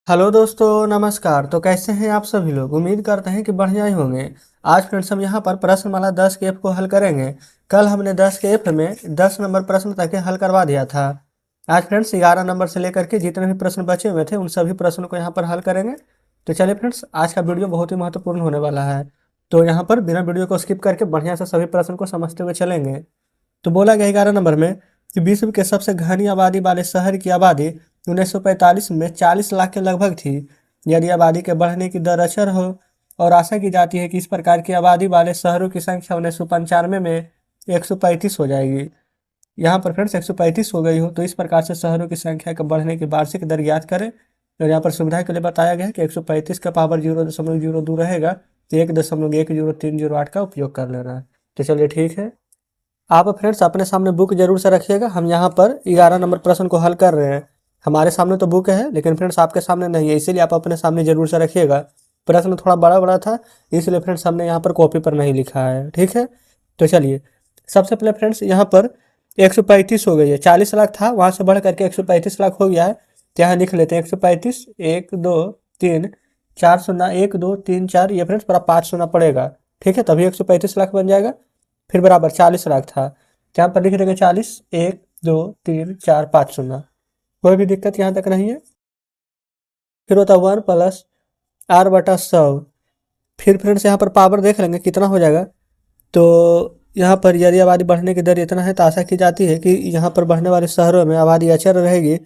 Hello दोस्तों, नमस्कार। तो कैसे हैं आप सभी लोग? उम्मीद करते हैं कि बढ़िया ही होंगे। आज फ्रेंड्स हम यहाँ पर प्रश्नमाला 10 के एफ को हल करेंगे। कल हमने 10 के एफ में 10 नंबर प्रश्न तक के हल करवा दिया था। आज फ्रेंड्स 11 नंबर से लेकर के जितने भी प्रश्न बचे हुए थे उन सभी प्रश्नों को यहाँ पर हल करेंगे। तो चलिए फ्रेंड्स, आज का वीडियो बहुत ही महत्वपूर्ण होने वाला है। तो यहाँ पर बिना वीडियो को स्किप करके बढ़िया से सभी प्रश्न को समझते हुए चलेंगे। तो बोला गया 11 नंबर में कि विश्व के सबसे घनी आबादी वाले शहर की आबादी 1945 में 40 लाख के लगभग थी। यदि आबादी के बढ़ने की दर अचर हो और आशा की जाती है कि इस प्रकार की आबादी वाले शहरों की संख्या 1995 में 135 हो जाएगी। यहाँ पर फ्रेंड्स 135 हो गई हो तो इस प्रकार से शहरों की संख्या के बढ़ने की वार्षिक दर ज्ञात करें। और यहाँ पर सुविधा के लिए बताया गया है कि 135 का पावर 0.02 रहेगा तो 1.1038 का उपयोग कर लेना है। तो चलिए ठीक है। आप फ्रेंड्स अपने सामने बुक जरूर से रखिएगा। हम यहाँ पर 11 नंबर प्रश्न को हल कर रहे हैं। हमारे सामने तो बुक है लेकिन फ्रेंड्स आपके सामने नहीं है, इसीलिए आप अपने सामने जरूर से रखिएगा। प्रश्न थोड़ा बड़ा बड़ा था इसलिए फ्रेंड्स हमने यहाँ पर कॉपी पर नहीं लिखा है, ठीक है। तो चलिए सबसे पहले फ्रेंड्स यहाँ पर 135 हो गई है। 40 लाख था, वहाँ से बढ़ करके 135 लाख हो गया है। तो यहाँ लिख लेते हैं 135, 1 2 3 4 शून्य, 1 2 3 4, ये फ्रेंड्स पूरा 5 शून्य पड़ेगा, ठीक है। तभी 135 लाख बन जाएगा। फिर बराबर 40 लाख था, यहाँ पर लिख देंगे 40, 1 2 3 4 5 शून्य। कोई भी दिक्कत यहाँ तक नहीं है। फिर होता है 1 + r/100। फिर फ्रेंड्स यहाँ पर पावर देख लेंगे कितना हो जाएगा। तो यहाँ पर यदि आबादी बढ़ने की दर इतना है तो आशा की जाती है कि यहाँ पर बढ़ने वाले शहरों में आबादी अचर रहेगी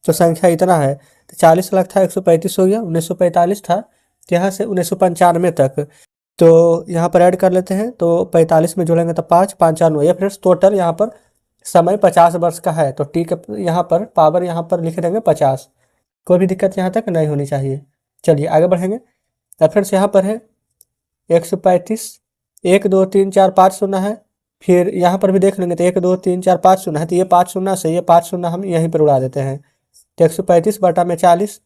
तो संख्या इतना है। तो 40 लाख था, 135 हो गया, 1945 था तो यहाँ से 1995 तक। तो यहाँ पर ऐड कर लेते हैं तो 45 में जोड़ेंगे तो 5 5 4 9, ये फ्रेंड्स टोटल यहाँ पर समय 50 वर्ष का है। तो टी का यहाँ पर पावर यहाँ पर लिख देंगे 50। कोई भी दिक्कत यहाँ तक नहीं होनी चाहिए। चलिए आगे बढ़ेंगे। तो फ्रेंड्स यहाँ पर है 135, 1 2 3 4 5 शून्य है। फिर यहाँ पर भी देख लेंगे तो 1 2 3 4 5 शून्य है, तो ये 5 शून्य से ये 5 शून्य हम यहीं पर उड़ा देते हैं। तो 135 बटा में 40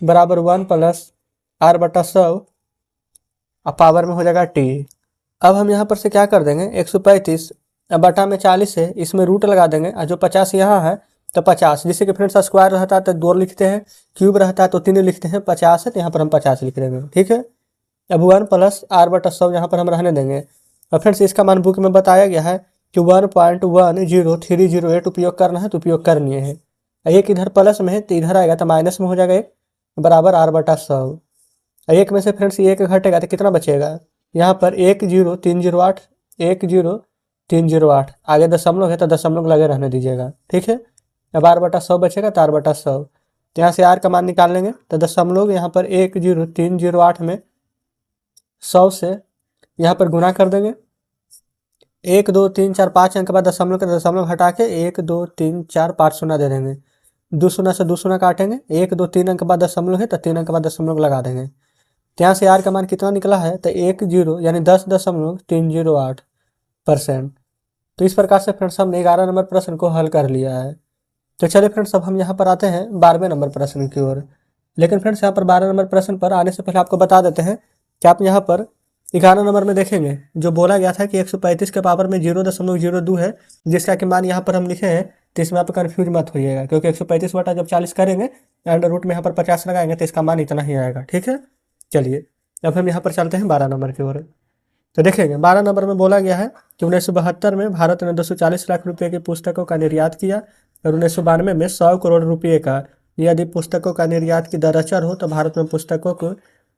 बराबर 1 + r/100 अब पावर में हो जाएगा टी। अब हम यहाँ पर से क्या कर देंगे, 135 बटा में 40 है, इसमें रूट लगा देंगे और जो 50 यहाँ है तो 50, जिससे कि फ्रेंड्स स्क्वायर रहता है तो 2 लिखते हैं, क्यूब रहता है तो 3 लिखते हैं, 50 है तो यहाँ पर हम 50 लिख देंगे, ठीक है। अब 1 + r/100 यहाँ पर हम रहने देंगे। और फ्रेंड्स इसका मान बुक में बताया गया है कि 1.10308 उपयोग करना है तो उपयोग करनी है। एक इधर प्लस में है तो इधर आएगा तो माइनस में हो जाएगा, एक बराबर r/100। एक में से फ्रेंड्स ये एक घटेगा तो कितना बचेगा, यहाँ पर 10308, 10308, आगे दशमलव है तो दशमलव लगे रहने दीजिएगा, ठीक है। अब r/100 बचेगा तो r/100, तो यहाँ से r का मान निकाल लेंगे तो दशमलव यहाँ पर 10308 में 100 से यहाँ पर गुना कर देंगे। 1 2 3 4 5 अंक के बाद दशमलव का दशमलव हटा के 1 2 3 4 5 शून्य दे देंगे। 2 शून्य से 2 शून्य काटेंगे, 1 2 3 अंक के बाद दशमलव है तो 3 अंक के बाद दशमलव लगा देंगे। तो यहाँ से आर का मान कितना निकला है तो 10 यानी 10.308%। तो इस प्रकार से फ्रेंड्स हमने 11 नंबर प्रश्न को हल कर लिया है। तो चलिए फ्रेंड्स अब हम यहाँ पर आते हैं 12वें नंबर प्रश्न की ओर। लेकिन फ्रेंड्स यहाँ पर 12 नंबर प्रश्न पर आने से पहले आपको बता देते हैं कि आप यहाँ पर 11 नंबर में देखेंगे जो बोला गया था कि 135 के पावर में 0.02 है, जिसका कि मान यहाँ पर हम लिखे हैं। तो इसमें आप कन्फ्यूज मत होइएगा क्योंकि 135 बटा जब 40 करेंगे अंडर रूट में यहाँ पर 50 लगाएंगे तो इसका मान इतना ही आएगा, ठीक है। चलिए अब हम यहाँ पर चलते हैं 12 नंबर की ओर। तो देखेंगे 12 नंबर में बोला गया है कि 1972 में भारत ने 240 लाख रुपए की पुस्तकों का निर्यात किया और 1992 में 100 करोड़ रुपए का। यदि पुस्तकों का निर्यात की दर अचर हो तो भारत में पुस्तकों को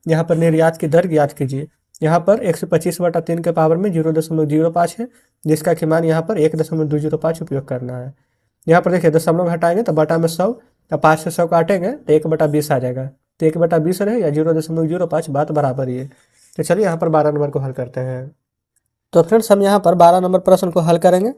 यहाँ पर निर्यात की दर ज्ञात कीजिए। यहाँ पर 125/3 के पावर में 0.05 है, जिसका कि मान यहाँ पर 1.205 उपयोग करना है। यहाँ पर देखिए दशमलव हटाएंगे तो बटा में 100, 5 से 100 काटेंगे तो 1/20 आ जाएगा। तो 1/20 रहे या 0.05, बात बराबर ही है। तो चलिए यहाँ पर 12 नंबर को हल करते हैं। तो फ्रेंड्स हम यहाँ पर 12 नंबर प्रश्न को हल करेंगे।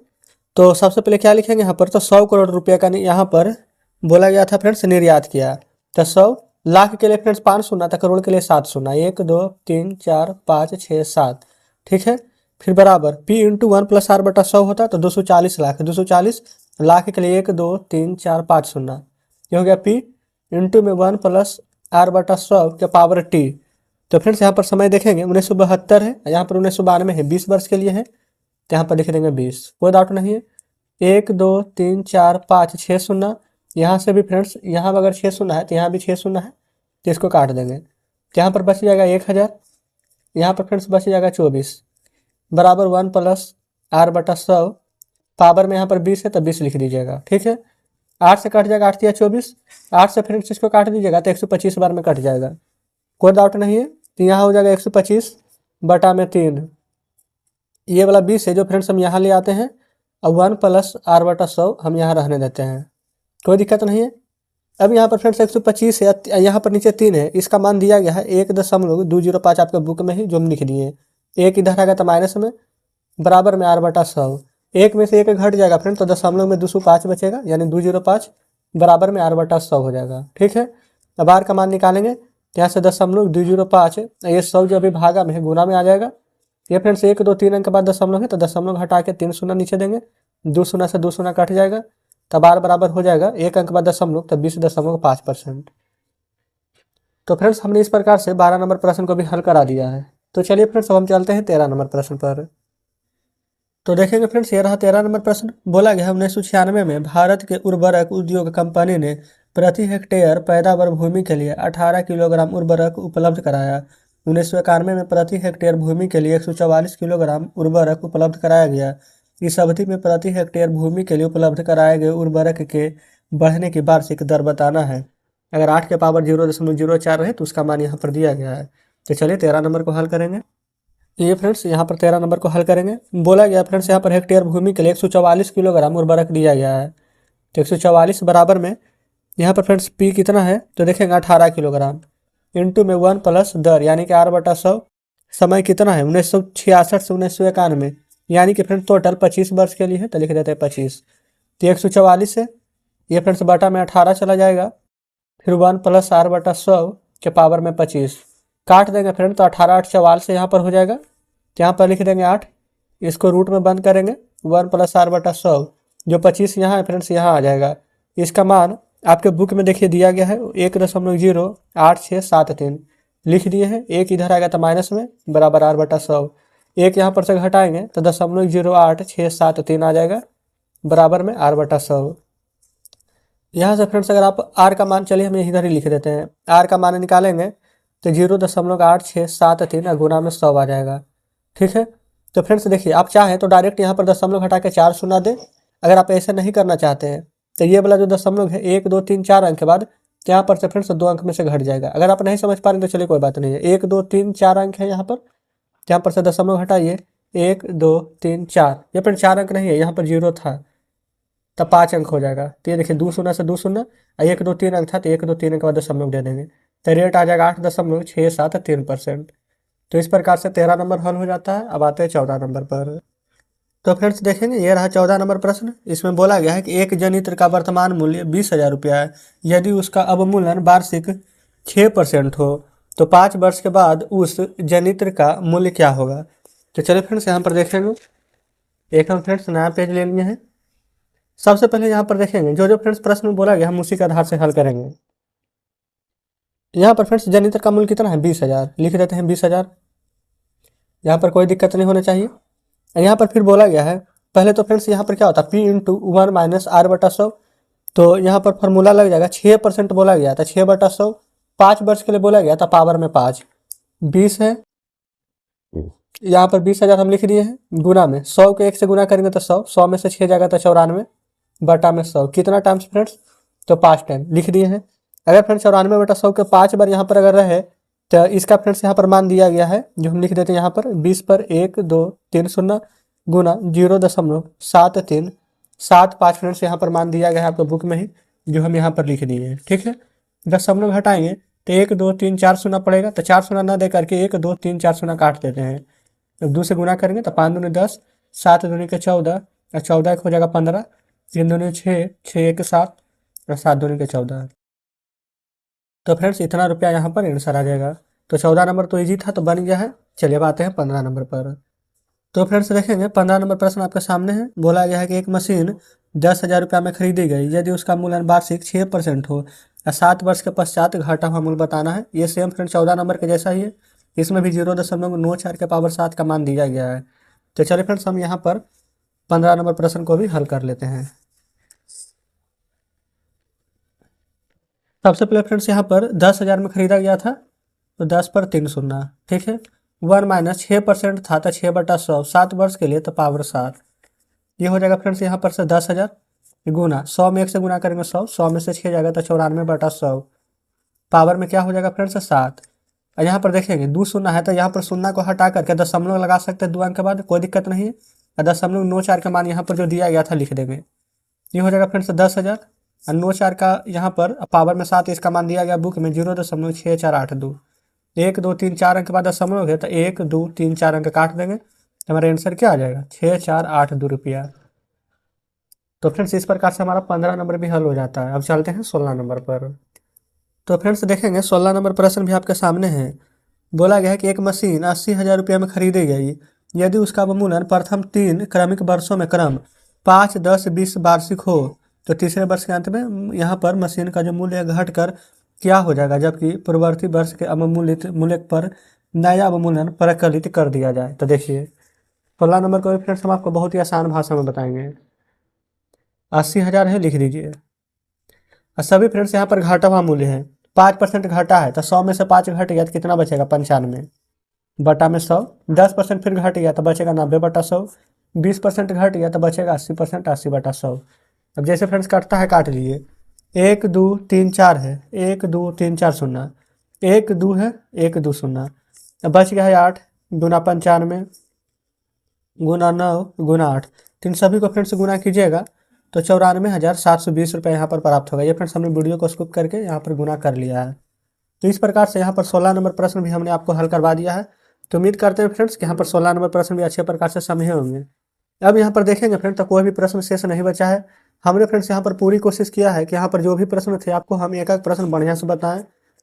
तो सबसे पहले क्या लिखेंगे यहाँ पर, तो 100 करोड़ रुपये का यहाँ पर बोला गया था फ्रेंड्स निर्यात किया। तो 100 लाख के लिए फ्रेंड्स 5 शून्य था, करोड़ के लिए 7 शून्य, 1 2 3 4 5 6 7, ठीक है। फिर बराबर P × 1 + r/100 होता है तो 240 लाख, 240 लाख के लिए 1 2 3 4 5 शून्य, ये हो गया P × में 1 + r/100 के पावर t। तो फ्रेंड्स यहाँ पर समय देखेंगे 1972 है, यहाँ पर 1992 है, 20 वर्ष के लिए है तो यहाँ पर लिख देंगे 20, कोई डाउट नहीं है। 1 2 3 4 5 6 शून्य, यहाँ से भी फ्रेंड्स यहाँ अगर 6 शून्य है तो यहाँ भी 6 शून्य है, तो इसको काट देंगे। तो यहाँ पर बच जाएगा 1000, यहाँ पर फ्रेंड्स बच जाएगा 24 बराबर 1 प्लस आर बटा 100, पावर में यहाँ पर 20 है तो 20 लिख दीजिएगा। ठीक है, 8 से कट जाएगा, 8 या 24, 8 से फ्रेंड्स इसको काट दीजिएगा तो 125 बार में कट जाएगा, कोई डाउट नहीं है। तो यहाँ हो जाएगा 125 बटा में 3, ये वाला 20 है जो फ्रेंड्स हम यहाँ ले आते हैं, अब 1 प्लस आर बटा 100 हम यहाँ रहने देते हैं, कोई दिक्कत नहीं है। अब यहाँ पर फ्रेंड्स 125 है, यहाँ पर नीचे 3 है, इसका मान दिया गया है 1.205 आपके बुक में ही जो हम लिख दिए, एक इधर आएगा तो माइनस में, बराबर में आर बटा 100, एक में से एक घट जाएगा फ्रेंड तो दशमलव में 205 बचेगा, यानी 205 बराबर में आर बटा 100 हो जाएगा। ठीक है, अब आर का मान निकालेंगे, यहाँ से 0.205, ये 100 जो अभी भागा में है गुना में आ जाएगा, ये फ्रेंड्स 1 2 3 अंक के बाद दशमलव है तो दशमलव हटा के 3 शून्य नीचे देंगे, 2 शून्य से 2 शून्य कट जाएगा, तब आर बराबर हो जाएगा 1 अंक बाद दशमलव तो 20.5%। तो फ्रेंड्स हमने इस प्रकार से 12 नंबर प्रश्न को भी हल करा दिया है। तो चलिए फ्रेंड्स अब हम चलते हैं 13 नंबर प्रश्न पर। तो देखेंगे फ्रेंड्स, ये रहा 13 नंबर प्रश्न। बोला गया 1996 में भारत के उर्वरक उद्योग कंपनी ने प्रति हेक्टेयर पैदावार भूमि के लिए 18 किलोग्राम उर्वरक उपलब्ध कराया। 1991 में प्रति हेक्टेयर भूमि के लिए 144 किलोग्राम उर्वरक उपलब्ध कराया गया। इस अवधि में प्रति हेक्टेयर भूमि के लिए उपलब्ध कराए गए उर्वरक के बढ़ने की वार्षिक दर बताना है। अगर 8 के पावर 0.04 रहे तो उसका मान यहाँ पर दिया गया है। तो चलिए 13 नंबर को हल करेंगे। ये फ्रेंड्स यहाँ पर 13 नंबर को हल करेंगे। बोला गया फ्रेंड्स यहाँ पर हेक्टेयर भूमि के लिए 144 किलोग्राम उर्वरक दिया गया है। तो 144 बराबर में यहाँ पर फ्रेंड्स पी कितना है तो देखेंगे 18 किलोग्राम इंटू में 1 प्लस दर यानी कि आर बटा 100, समय कितना है 1966 से 1991, यानी कि फ्रेंड्स टोटल 25 वर्ष के लिए है तो लिख देते हैं 25। तो 144 है, ये फ्रेंड्स बटा में 18 चला जाएगा, फिर 1 प्लस आर बटा 100 के पावर में 25, काट देंगे फ्रेंड तो 18 8 44 से यहाँ पर हो जाएगा, तो यहाँ पर लिख देंगे 8, इसको रूट में बंद करेंगे 1 प्लस आर बटा 100, जो 25 यहाँ है फ्रेंड्स यहाँ आ जाएगा। इसका मान आपके बुक में देखिए दिया गया है 1.08673 लिख दिए हैं, एक इधर आएगा तो माइनस में बराबर आर बटा 100, एक यहाँ पर से घटाएंगे तो 0.08673 आ जाएगा बराबर में आर बटा 100। यहाँ से फ्रेंड्स अगर आप आर का मान, चलिए हम इधर ही लिख देते हैं, आर का मान निकालेंगे तो 0.8673 गुना में 100 आ जाएगा। ठीक है, तो फ्रेंड्स देखिए आप चाहें तो डायरेक्ट यहाँ पर दशमलव हटा के 4 शून्य दें, अगर आप ऐसे नहीं करना चाहते हैं तो ये वाला जो दशमलव है 1 2 3 4 अंक के बाद तो यहाँ पर से फ्रेंड्स 2 अंक में से घट जाएगा। अगर आप नहीं समझ पा रहे तो चलिए कोई बात नहीं है, 1 2 3 4 अंक है यहाँ पर, यहाँ पर से दशमलव हटाइए 1 2 3 4, ये फ्रेंड 4 अंक नहीं है, यहाँ पर 0 था तब 5 अंक हो जाएगा। तो ये देखिए 2 शून्य से 2 शून्य, 1 2 3 अंक था तो 1 2 3 अंक के बाद दशमलव दे देंगे तो रेट आ जाएगा 8.673%। तो इस प्रकार से 13 नंबर हल हो जाता है। अब आते हैं 14 नंबर पर। तो फ्रेंड्स देखेंगे ये रहा 14 नंबर प्रश्न। इसमें बोला गया है कि एक जनित्र का वर्तमान मूल्य 20,000 रुपया है, यदि उसका अवमूल्यन वार्षिक 6% हो तो 5 वर्ष के बाद उस जनित्र का मूल्य क्या होगा। तो चलिए फ्रेंड्स यहाँ पर देखेंगे, एक हम फ्रेंड्स नया पेज ले लिए हैं। सबसे पहले यहाँ पर देखेंगे जो जो फ्रेंड्स प्रश्न बोला गया हम उसी के आधार से हल करेंगे। यहाँ पर फ्रेंड्स जनित्र का मूल्य कितना है 20,000, लिख देते हैं 20,000, यहाँ पर कोई दिक्कत नहीं होना चाहिए। यहाँ पर फिर बोला गया है, पहले तो फ्रेंड्स यहाँ पर क्या होता है P इंटू 1 माइनस आर बटा 100, तो यहाँ पर फॉर्मूला लग जाएगा 6% बोला गया था, 6 बटा 100, 5 वर्ष के लिए बोला गया था पावर में 5, 20 है, यहाँ पर 20,000 हम लिख दिए हैं, गुना में 100 के 1 से गुना करेंगे तो 100, 100 में से 6 जाएगा तो 94 बटा में 100, कितना टाइम्स फ्रेंड्स तो 5 टाइम लिख दिए हैं। अगर फ्रेंड्स 94 बटा 100 के 5 बार यहाँ पर अगर रहे तो इसका फ्रेंड्स यहाँ पर मान दिया गया है जो हम लिख देते हैं यहाँ पर 20 पर 1 2 3 शून्य गुना 0.73 7 5 फ्रेंड्स यहाँ पर मान दिया गया है आपको बुक में ही जो हम यहाँ पर लिख दिए हैं। ठीक है, दशमलव घटाएंगे तो 1 2 3 4 शून्य पड़ेगा, तो 4 शून्य ना दे करके 1 2 3 4 शून्य काट देते हैं, जब 2 से गुना करेंगे तो 5 दूनी 10, 7 दूनी के 14 और 14 एक हो जाएगा 15, 3 दूनी 6, 6 एक 7 और 7 दूनी के 14। तो फ्रेंड्स इतना रुपया यहाँ पर आंसर आ जाएगा। तो 14 नंबर तो इजी था तो बन गया है। चलिए अब आते हैं 15 नंबर पर। तो फ्रेंड्स देखेंगे 15 नंबर प्रश्न आपके सामने है। बोला गया है कि एक मशीन 10,000 रुपया में खरीदी गई, यदि उसका मूल्य वार्षिक 6% हो या 7 वर्ष के पश्चात घटा हुआ मूल्य बताना है। ये सेम फ्रेंड्स 14 नंबर के जैसा ही है, इसमें भी 0.94 के पावर 7 का मान दिया गया है। तो चलिए फ्रेंड्स हम यहाँ पर 15 नंबर प्रश्न को भी हल कर लेते हैं। सबसे पहले फ्रेंड्स यहाँ पर 10,000 में खरीदा गया था, तो 10 पर 3 शून्य, ठीक है। 1 माइनस 6% था, तो 6/100, 7 वर्ष के लिए, तो पावर 7। ये हो जाएगा फ्रेंड्स यहाँ पर से 10,000 गुना 100 में 1 से गुना करेंगे 100 में से 6 जाएगा तो 94/100, पावर में क्या हो जाएगा फ्रेंड्स 7। और यहाँ पर देखेंगे 2 शून्य है, तो यहाँ पर शून्य को हटा करके दशमलव लगा सकते हैं 2 अंक के बाद, कोई दिक्कत नहीं है। और 0.94 का मान यहाँ पर जो दिया गया था लिख देंगे। ये हो जाएगा फ्रेंड्स 10,000 और 94 का यहाँ पर पावर में 7, इसका मान दिया गया बुक में 0.6482। 1 2 3 4 अंक के बाद दशमलव हो गया, तो 1 2 3 4 अंक काट देंगे, तो हमारा आंसर क्या आ जाएगा 6482 रुपया। तो फ्रेंड्स इस प्रकार से हमारा 15 नंबर भी हल हो जाता है। अब चलते हैं 16 नंबर पर। तो फ्रेंड्स देखेंगे 16 नंबर प्रश्न भी आपके सामने है। बोला गया है कि एक मशीन 80,000 रुपये में खरीदी गई, यदि उसका अवमूल्यन प्रथम 3 क्रमिक वर्षों में क्रम 5 10 20 वार्षिक हो, तो तीसरे वर्ष के अंत में यहाँ पर मशीन का जो मूल्य घट कर क्या हो जाएगा, जबकि पूर्ववर्ती वर्ष के अवमूल्यित मूल्य पर नया अवमूल्यन प्रकलित कर दिया जाए। तो देखिए 16 नंबर को फ्रेंड्स हम आपको बहुत ही आसान भाषा में बताएंगे। 80,000 है, लिख दीजिए। और सभी फ्रेंड्स यहाँ पर घाटा हुआ मूल्य है, 5% घटा है, तो 100 में से 5 घट गया तो कितना बचेगा 95 बटा में 100। 10% फिर घट गया तो बचेगा 90/100। 20% घट गया तो बचेगा 80%, 80/100। अब जैसे फ्रेंड्स कटता है काट लीजिए। 1 2 3 4 है, 1 2 3 4 शून्य, 1 2 है, 1 2 शून्य। अब बच गया है 8 दूना 95 गुना 9 गुना 8, तो इन सभी को फ्रेंड्स गुना कीजिएगा तो 94,720 रुपये यहाँ पर प्राप्त होगा। ये फ्रेंड्स हमने वीडियो को स्किप करके यहाँ पर गुना कर लिया है। तो इस प्रकार से यहाँ पर 16 नंबर प्रश्न भी हमने आपको हल करवा दिया है। तो उम्मीद करते हैं फ्रेंड्स कि यहाँ पर 16 नंबर प्रश्न भी अच्छे प्रकार से समझे होंगे। अब यहाँ पर देखेंगे फ्रेंड्स तो कोई भी प्रश्न शेष नहीं बचा है। हमने फ्रेंड्स यहाँ पर पूरी कोशिश किया है कि यहाँ पर जो भी प्रश्न थे आपको हम एक एक प्रश्न बढ़िया से बताएं।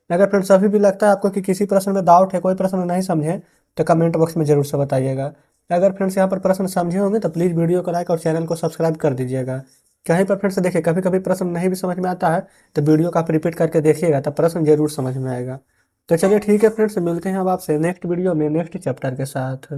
अगर फ्रेंड्स अभी भी लगता है आपको कि किसी प्रश्न में डाउट है, कोई प्रश्न नहीं समझे, तो कमेंट बॉक्स में जरूर से बताइएगा। अगर फ्रेंड्स यहाँ पर प्रश्न समझे होंगे तो प्लीज़ वीडियो को लाइक और चैनल को सब्सक्राइब कर दीजिएगा। कहीं पर फ्रेंड्स देखिए कभी कभी प्रश्न नहीं भी समझ में आता है, तो वीडियो को आप रिपीट करके देखिएगा, तब प्रश्न जरूर समझ में आएगा। तो चलिए ठीक है फ्रेंड्स, मिलते हैं अब आपसे नेक्स्ट वीडियो में नेक्स्ट चैप्टर के साथ।